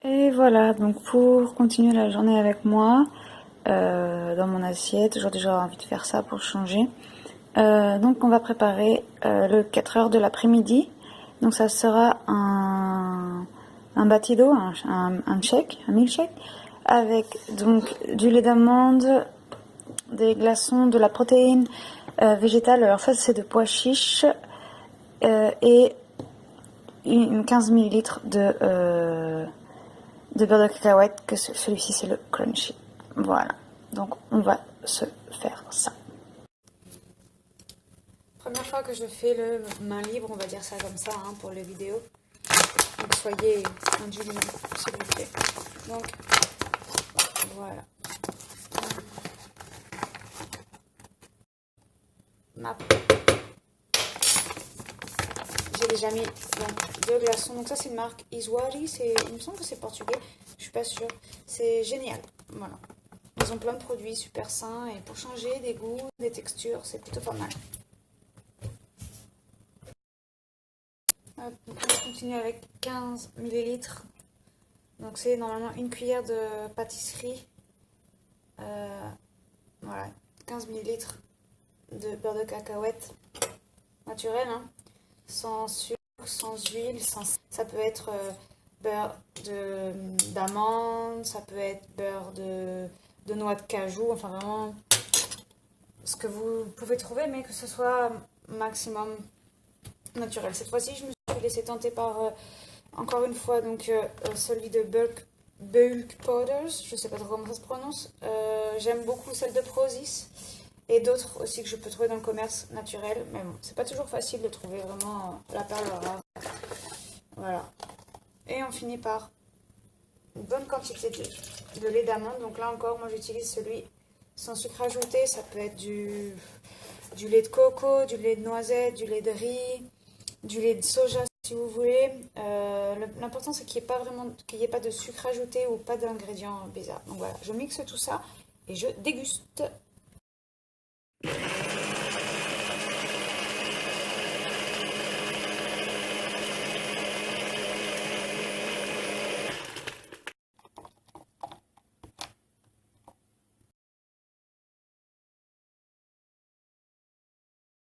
Et voilà, donc pour continuer la journée avec moi, dans mon assiette, aujourd'hui j'aurais envie de faire ça pour changer. Donc on va préparer le 4 heures de l'après-midi. Donc ça sera un batido, un shake, un milkshake, avec donc du lait d'amande, des glaçons, de la protéine végétale. Alors ça c'est de pois chiches et 15 millilitres de beurre de cacahuète, que celui-ci c'est le crunchy. Voilà, donc on va se faire ça. Première fois que je fais le main libre, on va dire ça comme ça hein, pour les vidéos. Donc soyez indulgents s'il vous plaît. Donc voilà. J'ai déjà mis donc, deux glaçons. Donc ça c'est une marque Iswari. Il me semble que c'est portugais. Je suis pas sûre. C'est génial. Voilà. Ils ont plein de produits super sains et pour changer des goûts, des textures, c'est plutôt pas mal. Hop, donc on continue avec 15 millilitres. Donc c'est normalement une cuillère de pâtisserie. Voilà, 15 millilitres de beurre de cacahuète naturel, hein, sans sucre, sans huile, ça peut être beurre d'amande, ça peut être beurre de noix de cajou, enfin vraiment ce que vous pouvez trouver, mais que ce soit maximum naturel. Cette fois-ci, je me suis laissée tenter par, encore une fois, donc celui de Bulk Powders, je sais pas trop comment ça se prononce. J'aime beaucoup celle de Prozis et d'autres aussi que je peux trouver dans le commerce naturel, mais bon, c'est pas toujours facile de trouver vraiment la perle rare. Voilà. Et on finit par une bonne quantité de lait d'amande. Donc là encore, moi j'utilise celui sans sucre ajouté. Ça peut être du lait de coco, du lait de noisette, du lait de riz, du lait de soja si vous voulez. L'important c'est qu'il n'y ait pas de sucre ajouté ou pas d'ingrédients bizarres. Donc voilà, je mixe tout ça et je déguste.